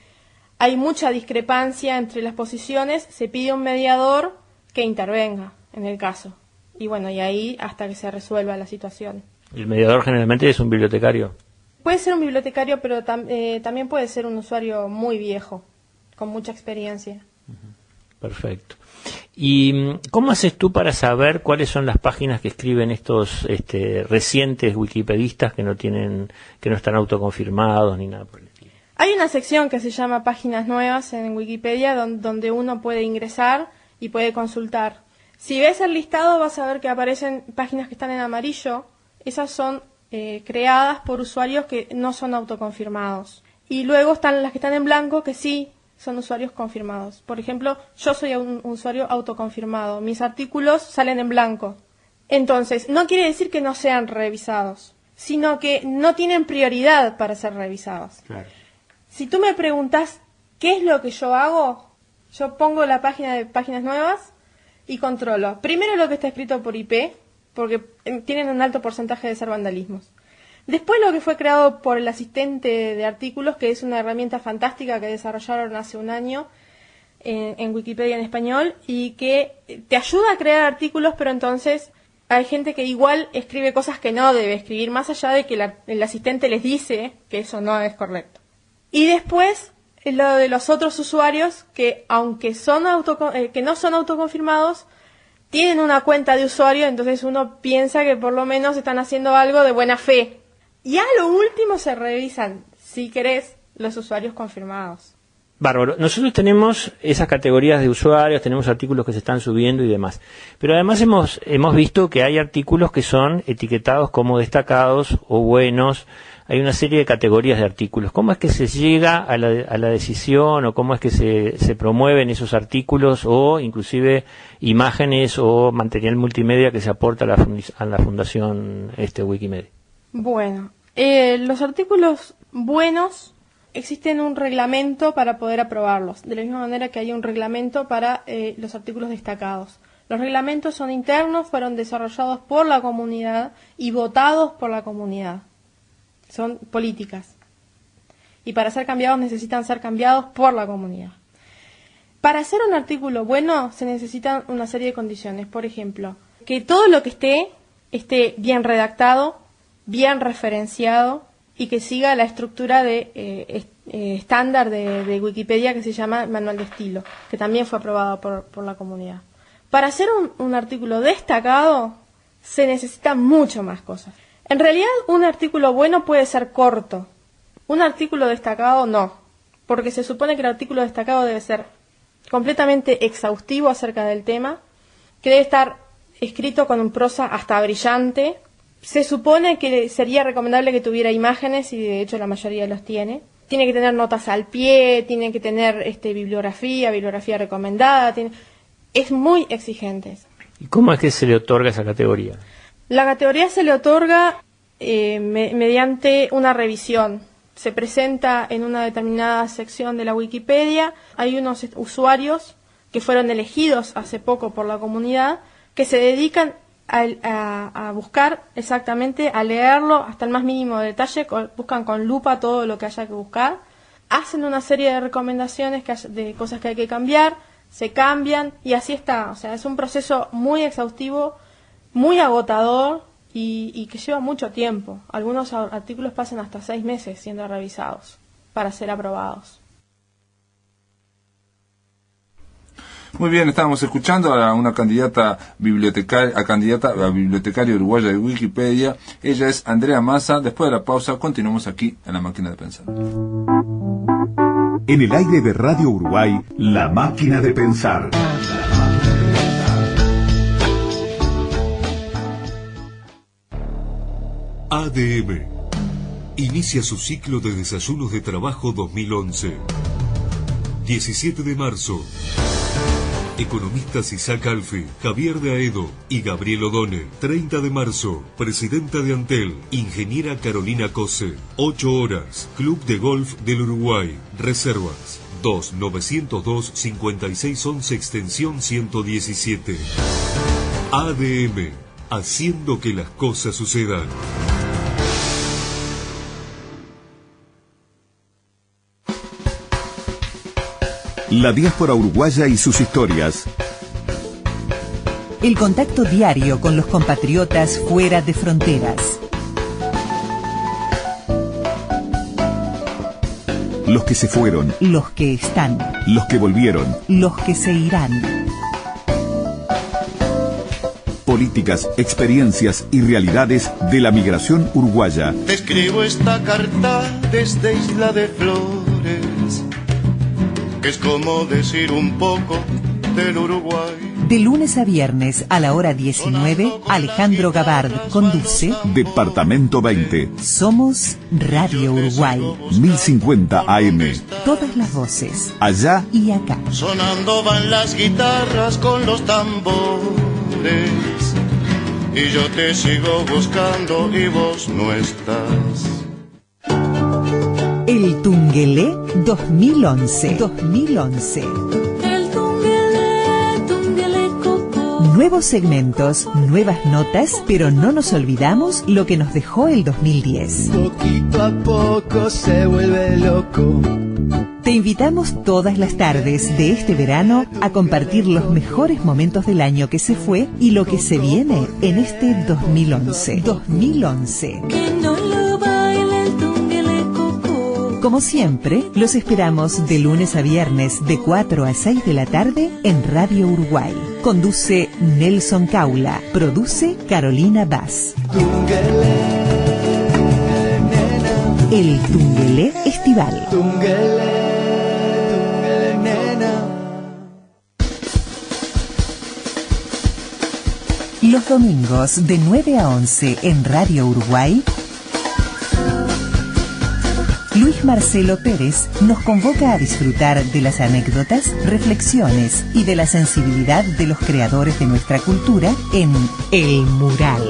hay mucha discrepancia entre las posiciones, se pide a un mediador que intervenga en el caso. Y bueno, y ahí hasta que se resuelva la situación. ¿El mediador generalmente es un bibliotecario? Puede ser un bibliotecario, pero también puede ser un usuario muy viejo, con mucha experiencia. Perfecto. ¿Y cómo haces tú para saber cuáles son las páginas que escriben estos recientes wikipedistas que no están autoconfirmados ni nada por el estilo? Hay una sección que se llama Páginas Nuevas en Wikipedia donde uno puede ingresar y puede consultar. Si ves el listado vas a ver que aparecen páginas que están en amarillo. Esas son creadas por usuarios que no son autoconfirmados. Y luego están las que están en blanco, que sí son usuarios confirmados. Por ejemplo, yo soy un usuario autoconfirmado. Mis artículos salen en blanco. Entonces, no quiere decir que no sean revisados, sino que no tienen prioridad para ser revisados. Claro. Si tú me preguntas qué es lo que yo hago, yo pongo la página de Páginas Nuevas y controlo. Primero lo que está escrito por IP, porque tienen un alto porcentaje de ser vandalismos. Después lo que fue creado por el asistente de artículos, que es una herramienta fantástica que desarrollaron hace un año en Wikipedia en español y que te ayuda a crear artículos, pero entonces hay gente que igual escribe cosas que no debe escribir, más allá de que el asistente les dice que eso no es correcto. Y después lo de los otros usuarios que, aunque que no son autoconfirmados, tienen una cuenta de usuario, entonces uno piensa que por lo menos están haciendo algo de buena fe. Y a lo último se revisan, si querés, los usuarios confirmados. Bárbaro. Nosotros tenemos esas categorías de usuarios, tenemos artículos que se están subiendo y demás. Pero además hemos visto que hay artículos que son etiquetados como destacados o buenos. Hay una serie de categorías de artículos. ¿Cómo es que se llega a la decisión o cómo es que se promueven esos artículos o inclusive imágenes o material multimedia que se aporta a la fundación Wikimedia? Bueno, los artículos buenos existen un reglamento para poder aprobarlos, de la misma manera que hay un reglamento para los artículos destacados. Los reglamentos son internos, fueron desarrollados por la comunidad y votados por la comunidad. Son políticas. Y para ser cambiados necesitan ser cambiados por la comunidad. Para hacer un artículo bueno se necesitan una serie de condiciones. Por ejemplo, que todo lo que esté bien redactado, bien referenciado y que siga la estructura de estándar de Wikipedia que se llama Manual de Estilo, que también fue aprobado por la comunidad. Para hacer un artículo destacado se necesitan mucho más cosas. En realidad, un artículo bueno puede ser corto. Un artículo destacado no, porque se supone que el artículo destacado debe ser completamente exhaustivo acerca del tema, que debe estar escrito con un prosa hasta brillante. Se supone que sería recomendable que tuviera imágenes, y de hecho la mayoría los tiene. Tiene que tener notas al pie, tiene que tener bibliografía recomendada. Es muy exigente. ¿Y cómo es que se le otorga esa categoría? La categoría se le otorga mediante una revisión. Se presenta en una determinada sección de la Wikipedia. Hay unos usuarios que fueron elegidos hace poco por la comunidad que se dedican a buscar exactamente, a leerlo hasta el más mínimo detalle, buscan con lupa todo lo que haya que buscar, hacen una serie de recomendaciones de cosas que hay que cambiar, se cambian y así está. O sea, es un proceso muy exhaustivo, muy agotador y que lleva mucho tiempo. Algunos artículos pasan hasta 6 meses siendo revisados para ser aprobados. Muy bien, estábamos escuchando a una candidata a bibliotecaria uruguaya de Wikipedia. Ella es Andrea Massa. Después de la pausa, continuamos aquí en La Máquina de Pensar. En el aire de Radio Uruguay, La Máquina de Pensar. ADM inicia su ciclo de desayunos de trabajo 2011. 17 de marzo. Economistas Isaac Alfe, Javier de Aedo y Gabriel O'Donnell. 30 de marzo. Presidenta de Antel, ingeniera Carolina Cose. 8 horas. Club de Golf del Uruguay. Reservas 2-902-5611 extensión 117. ADM, haciendo que las cosas sucedan. La diáspora uruguaya y sus historias. El contacto diario con los compatriotas fuera de fronteras. Los que se fueron. Los que están. Los que volvieron. Los que se irán. Políticas, experiencias y realidades de la migración uruguaya. Te escribo esta carta desde Isla de Flores, que es como decir un poco del Uruguay. De lunes a viernes a la hora 19, Alejandro Gabard conduce Departamento 20. Somos Radio Uruguay. 1050 AM. Todas las voces. Allá y acá. Sonando van las guitarras con los tambores, y yo te sigo buscando y vos no estás. El Tungelé 2011. Nuevos segmentos, nuevas notas, pero no nos olvidamos lo que nos dejó el 2010. Poquito a poco se vuelve loco. Te invitamos todas las tardes de este verano a compartir los mejores momentos del año que se fue y lo que se viene en este 2011. Que no lo baile el Tungelé-Coco. Como siempre, los esperamos de lunes a viernes de 4 a 6 de la tarde en Radio Uruguay. Conduce Nelson Caula. Produce Carolina Bass. El Tungelé Estival. Los domingos de 9 a 11 en Radio Uruguay, Luis Marcelo Pérez nos convoca a disfrutar de las anécdotas, reflexiones y de la sensibilidad de los creadores de nuestra cultura en El Mural.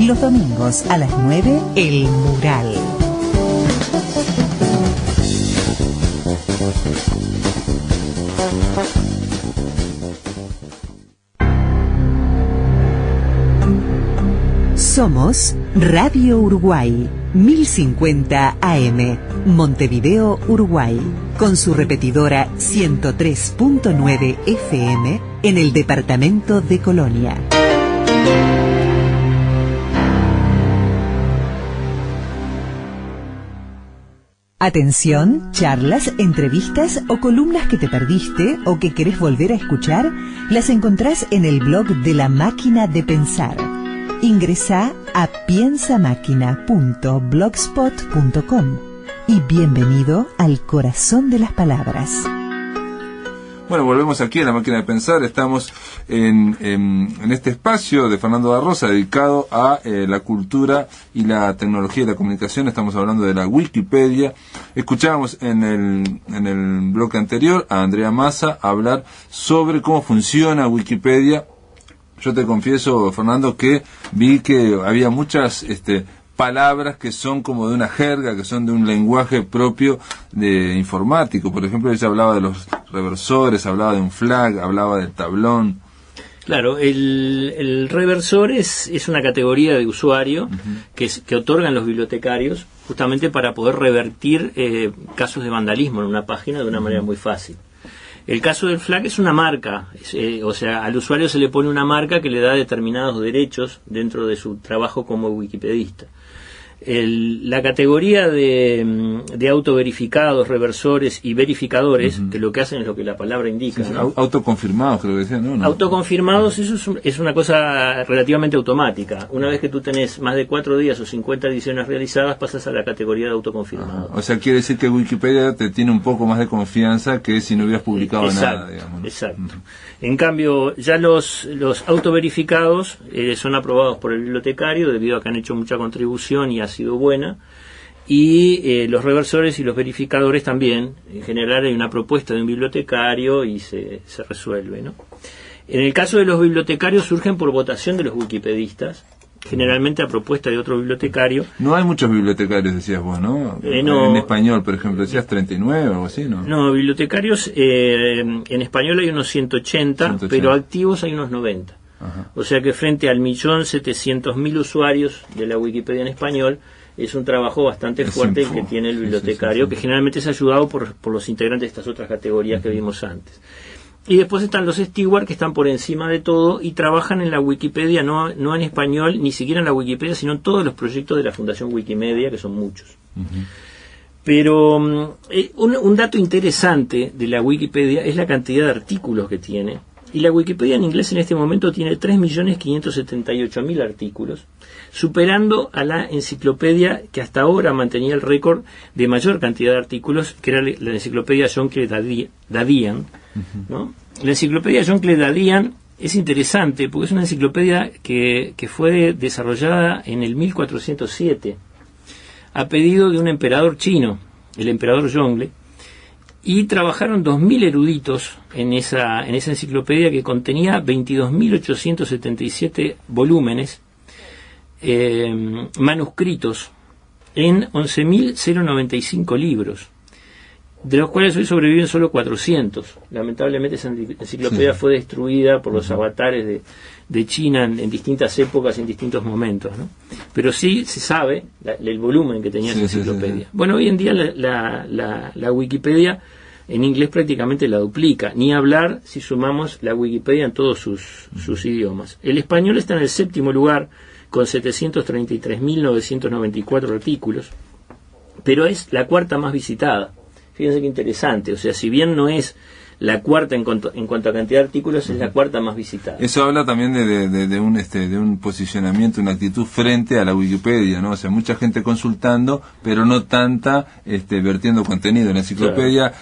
Los domingos a las 9, El Mural. Somos Radio Uruguay, 1050 AM, Montevideo, Uruguay, con su repetidora 103.9 FM en el departamento de Colonia. Atención, charlas, entrevistas o columnas que te perdiste o que querés volver a escuchar, las encontrás en el blog de La Máquina de Pensar. Ingresá a piensamáquina.blogspot.com y bienvenido al corazón de las palabras. Bueno, volvemos aquí a La Máquina de Pensar. Estamos en este espacio de Fernando da Rosa dedicado a la cultura y la tecnología y la comunicación. Estamos hablando de la Wikipedia. Escuchábamos en el bloque anterior a Andrea Massa hablar sobre cómo funciona Wikipedia. Yo te confieso, Fernando, que vi que había muchas palabras que son como de una jerga, que son de un lenguaje propio de informático. Por ejemplo, ella hablaba de los reversores, hablaba de un flag, hablaba del tablón. Claro, el reversor es una categoría de usuario que otorgan los bibliotecarios justamente para poder revertir casos de vandalismo en una página de una manera muy fácil. El caso del flag es una marca, o sea, al usuario se le pone una marca que le da determinados derechos dentro de su trabajo como wikipedista. La categoría de autoverificados, reversores y verificadores, que lo que hacen es lo que la palabra indica. Sí, ¿no? Autoconfirmados, creo que decían, ¿no? Autoconfirmados, eso es una cosa relativamente automática. Una vez que tú tenés más de 4 días o 50 ediciones realizadas, pasas a la categoría de autoconfirmados. O sea, quiere decir que Wikipedia te tiene un poco más de confianza que si no hubieras publicado nada, digamos, ¿no? Exacto. En cambio, ya los autoverificados son aprobados por el bibliotecario debido a que han hecho mucha contribución y ha sido buena, y los reversores y los verificadores también. En general hay una propuesta de un bibliotecario y se resuelve, ¿no? En el caso de los bibliotecarios surgen por votación de los wikipedistas, generalmente a propuesta de otro bibliotecario. No hay muchos bibliotecarios, decías vos, ¿no? En español, por ejemplo, decías 39 o algo así, ¿no? No, bibliotecarios en español hay unos 180, pero activos hay unos 90. Ajá. O sea que frente al 1.700.000 usuarios de la Wikipedia en español, es un trabajo bastante fuerte el que tiene el bibliotecario, que generalmente es ayudado por los integrantes de estas otras categorías que vimos antes. Y después están los steward, que están por encima de todo y trabajan en la Wikipedia, no en español, ni siquiera en la Wikipedia, sino en todos los proyectos de la Fundación Wikimedia, que son muchos. Pero un dato interesante de la Wikipedia es la cantidad de artículos que tiene. Y la Wikipedia en inglés en este momento tiene 3.578.000 artículos, superando a la enciclopedia que hasta ahora mantenía el récord de mayor cantidad de artículos, que era la enciclopedia John Cledadian, ¿no? La enciclopedia John Cledadian es interesante porque es una enciclopedia que fue desarrollada en el 1407 a pedido de un emperador chino, el emperador Zhongle, y trabajaron 2.000 eruditos en esa enciclopedia, que contenía 22.877 volúmenes manuscritos en 11.095 libros, de los cuales hoy sobreviven solo 400. Lamentablemente esa enciclopedia fue destruida por los avatares de China en distintas épocas y en distintos momentos, ¿no? Pero sí se sabe el volumen que tenía esa enciclopedia. Bueno, hoy en día la Wikipedia en inglés prácticamente la duplica, ni hablar si sumamos la Wikipedia en todos sus idiomas. El español está en el 7º lugar con 733.994 artículos, pero es la 4ª más visitada. Fíjense qué interesante, o sea, si bien no es la 4ª en cuanto a cantidad de artículos, es la 4ª más visitada. Eso habla también de un posicionamiento, una actitud frente a la Wikipedia, ¿no? O sea, mucha gente consultando, pero no tanta vertiendo contenido. La enciclopedia,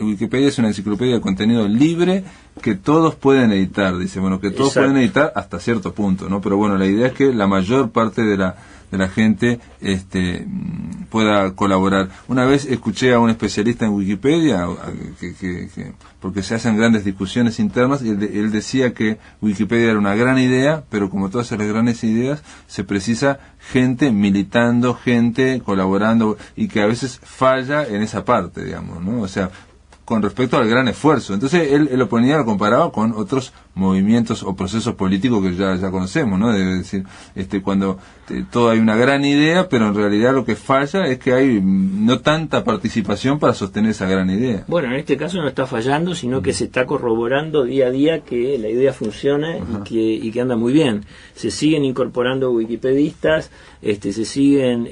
Wikipedia es una enciclopedia de contenido libre que todos pueden editar, dice, bueno, que todos pueden editar hasta cierto punto, ¿no? Pero bueno, la idea es que la mayor parte de la gente pueda colaborar. Una vez escuché a un especialista en Wikipedia porque se hacen grandes discusiones internas, y él decía que Wikipedia era una gran idea, pero como todas las grandes ideas se precisa gente militando, gente colaborando, y que a veces falla en esa parte, digamos, ¿no? O sea, con respecto al gran esfuerzo. Entonces él lo comparaba con otros movimientos o procesos políticos que ya conocemos, ¿no? Es decir, cuando todo hay una gran idea, pero en realidad lo que falla es que hay no tanta participación para sostener esa gran idea. Bueno, en este caso no está fallando, sino que se está corroborando día a día que la idea funciona y que anda muy bien. Se siguen incorporando wikipedistas, siguen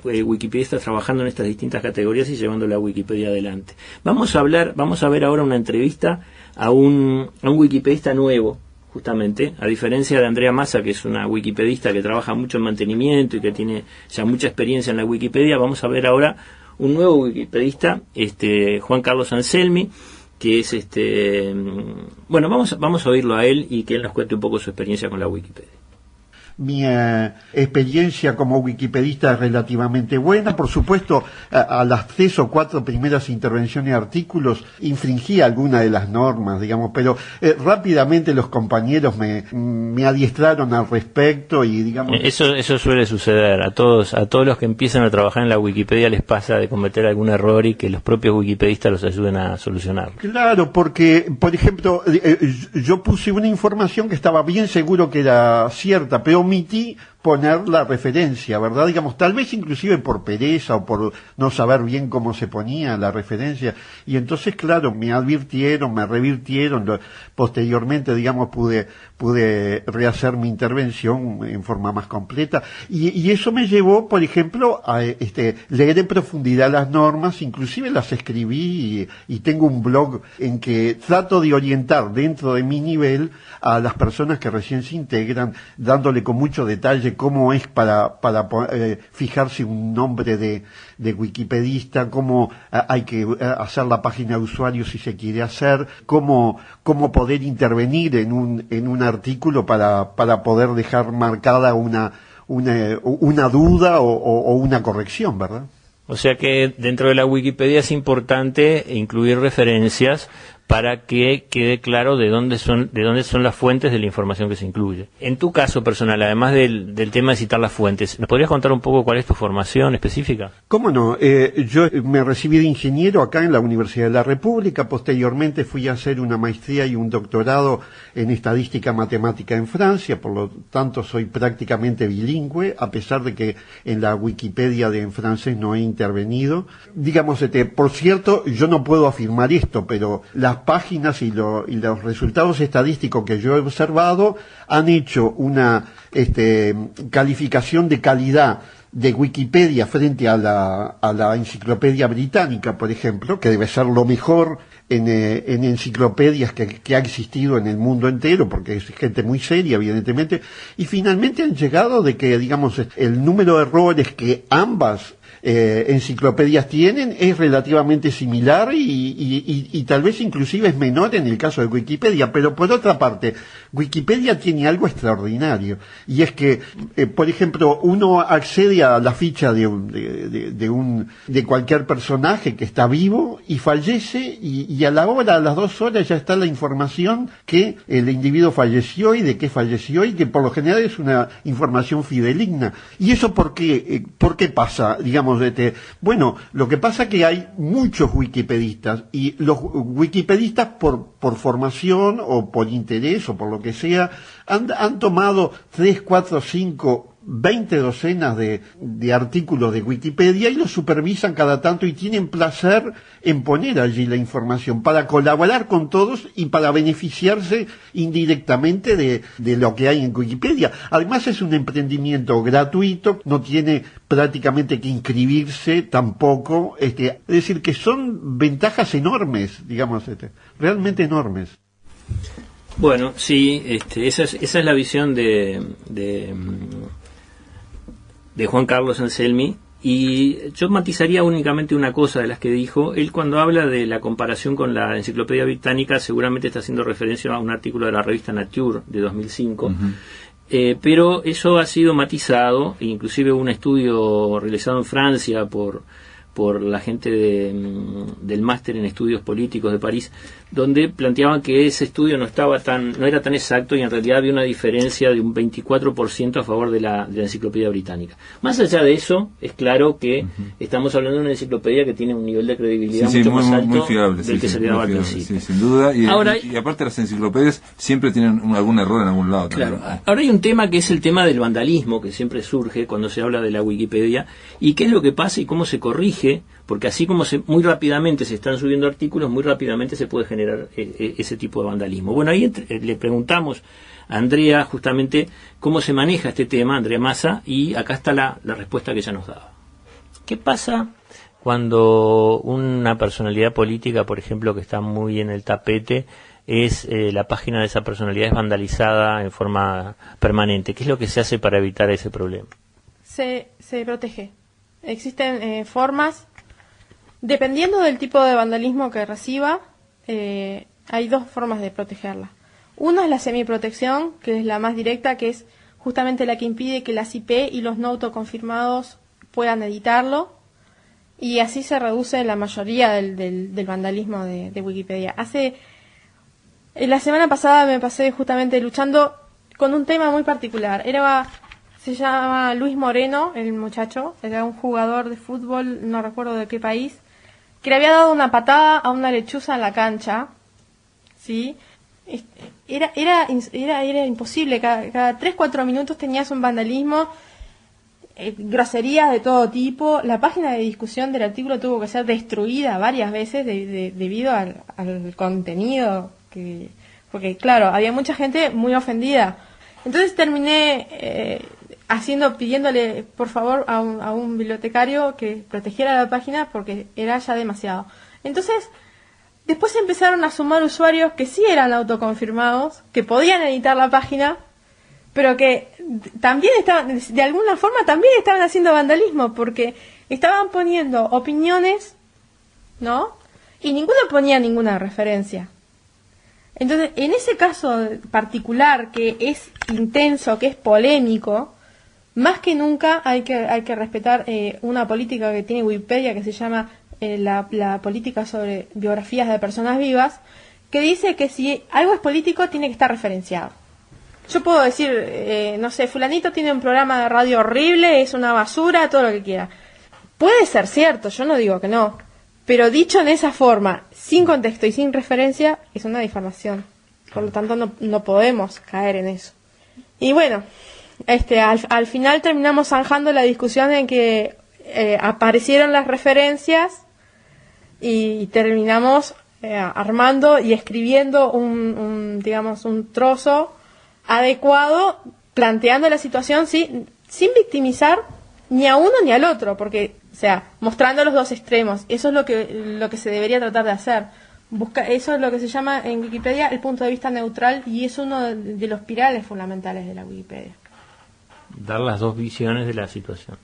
wikipedistas trabajando en estas distintas categorías y llevando la Wikipedia adelante. Vamos a ver ahora una entrevista a un wikipedista nuevo, justamente, a diferencia de Andrea Massa, que es una wikipedista que trabaja mucho en mantenimiento y que tiene ya mucha experiencia en la Wikipedia. Vamos a ver ahora un nuevo wikipedista, Juan Carlos Anselmi, que es bueno, vamos a oírlo a él y que él nos cuente un poco su experiencia con la Wikipedia. Mi experiencia como wikipedista es relativamente buena. Por supuesto, a las 3 o 4 primeras intervenciones y artículos infringía alguna de las normas, digamos, pero rápidamente los compañeros me adiestraron al respecto y, digamos... Eso suele suceder. A todos los que empiezan a trabajar en la Wikipedia les pasa de cometer algún error y que los propios wikipedistas los ayuden a solucionarlo. Claro, porque, por ejemplo, yo puse una información que estaba bien seguro que era cierta, pero omití poner la referencia, ¿verdad? Digamos, tal vez inclusive por pereza o por no saber bien cómo se ponía la referencia. Y entonces, claro, me revirtieron. Posteriormente, digamos, pude rehacer mi intervención en forma más completa. Y eso me llevó, por ejemplo, a leer en profundidad las normas, inclusive las escribí y tengo un blog en que trato de orientar dentro de mi nivel a las personas que recién se integran, dándole con mucho detalle cómo es para fijarse un nombre de wikipedista, cómo hay que hacer la página de usuario si se quiere hacer, cómo poder intervenir en un artículo para poder dejar marcada una duda o una corrección, ¿verdad? O sea que dentro de la Wikipedia es importante incluir referencias para que quede claro de dónde son las fuentes de la información que se incluye. En tu caso personal, además del tema de citar las fuentes, ¿nos podrías contar un poco cuál es tu formación específica? ¿Cómo no? Yo me recibí de ingeniero acá en la Universidad de la República, posteriormente fui a hacer una maestría y un doctorado en estadística matemática en Francia, por lo tanto soy prácticamente bilingüe, a pesar de que en la Wikipedia en francés no he intervenido. Digamos, por cierto, yo no puedo afirmar esto, pero las páginas y los resultados estadísticos que yo he observado han hecho una calificación de calidad de Wikipedia frente a la enciclopedia británica, por ejemplo, que debe ser lo mejor en enciclopedias que ha existido en el mundo entero, porque es gente muy seria, evidentemente, y finalmente han llegado de que, digamos, el número de errores que ambas enciclopedias tienen es relativamente similar y tal vez inclusive es menor en el caso de Wikipedia, pero por otra parte, Wikipedia tiene algo extraordinario, y es que, por ejemplo, uno accede a la ficha de cualquier personaje que está vivo y fallece, y a las 2 horas ya está la información que el individuo falleció y de qué falleció, y que por lo general es una información fidedigna. ¿Y eso por qué pasa? Digamos, bueno, lo que pasa es que hay muchos wikipedistas, y los wikipedistas por formación o por interés o por lo que sea, han tomado 3, 4, 5, 20 docenas de artículos de Wikipedia y los supervisan cada tanto y tienen placer en poner allí la información para colaborar con todos y para beneficiarse indirectamente de lo que hay en Wikipedia. Además es un emprendimiento gratuito, no tiene prácticamente que inscribirse tampoco, es decir, que son ventajas enormes, digamos, realmente enormes. Bueno, sí, esa es la visión de Juan Carlos Anselmi, y yo matizaría únicamente una cosa de las que dijo. Él, cuando habla de la comparación con la enciclopedia británica, seguramente está haciendo referencia a un artículo de la revista Nature de 2005, pero eso ha sido matizado, inclusive un estudio realizado en Francia por la gente del máster en estudios políticos de París, donde planteaban que ese estudio no era tan exacto, y en realidad había una diferencia de un 24% a favor de la enciclopedia británica. Más allá de eso, es claro que estamos hablando de una enciclopedia que tiene un nivel de credibilidad mucho más alto muy fiable, del que se le daba al principio. Sí, sin duda, y aparte las enciclopedias siempre tienen algún error en algún lado. Claro. También. Ahora hay un tema que es el tema del vandalismo, que siempre surge cuando se habla de la Wikipedia, y qué es lo que pasa y cómo se corrige, porque así como muy rápidamente se están subiendo artículos, muy rápidamente se puede generar ese tipo de vandalismo. Bueno, ahí le preguntamos a Andrea justamente cómo se maneja este tema, Andrea Massa, y acá está la respuesta que ella nos daba. ¿Qué pasa cuando una personalidad política, por ejemplo, que está muy en el tapete, la página de esa personalidad es vandalizada en forma permanente? ¿Qué es lo que se hace para evitar ese problema? Se protege. Existen formas, dependiendo del tipo de vandalismo que reciba, hay 2 formas de protegerla. Una es la semiprotección, que es la más directa, que es justamente la que impide que las IP y los no autoconfirmados puedan editarlo, y así se reduce la mayoría del vandalismo de Wikipedia. La semana pasada me pasé justamente luchando con un tema muy particular. Se llama Luis Moreno, el muchacho, era un jugador de fútbol, no recuerdo de qué país, que le había dado una patada a una lechuza en la cancha, ¿sí? Era imposible, cada 3-4 minutos tenías un vandalismo, groserías de todo tipo. La página de discusión del artículo tuvo que ser destruida varias veces debido al contenido, porque claro, había mucha gente muy ofendida. Entonces terminé pidiéndole por favor a un bibliotecario que protegiera la página, porque era ya demasiado. Entonces después empezaron a sumar usuarios que sí eran autoconfirmados, que podían editar la página, pero que también de alguna forma también estaban haciendo vandalismo, porque estaban poniendo opiniones, ¿no? Y ninguno ponía ninguna referencia. Entonces, en ese caso particular, que es intenso, que es polémico, más que nunca hay que respetar una política que tiene Wikipedia, que se llama la política sobre biografías de personas vivas, que dice que si algo es político tiene que estar referenciado. Yo puedo decir, no sé, fulanito tiene un programa de radio horrible, es una basura, todo lo que quiera. Puede ser cierto, yo no digo que no, pero dicho en esa forma, sin contexto y sin referencia, es una difamación. Por lo tanto, no podemos caer en eso. Y bueno, al final terminamos zanjando la discusión en que aparecieron las referencias y terminamos armando y escribiendo un trozo adecuado, planteando la situación sin victimizar ni a uno ni al otro, porque, o sea, mostrando los dos extremos. Eso es lo que se debería tratar de hacer. Eso es lo que se llama en Wikipedia el punto de vista neutral, y es uno de los pilares fundamentales de la Wikipedia. Dar las dos visiones de la situación.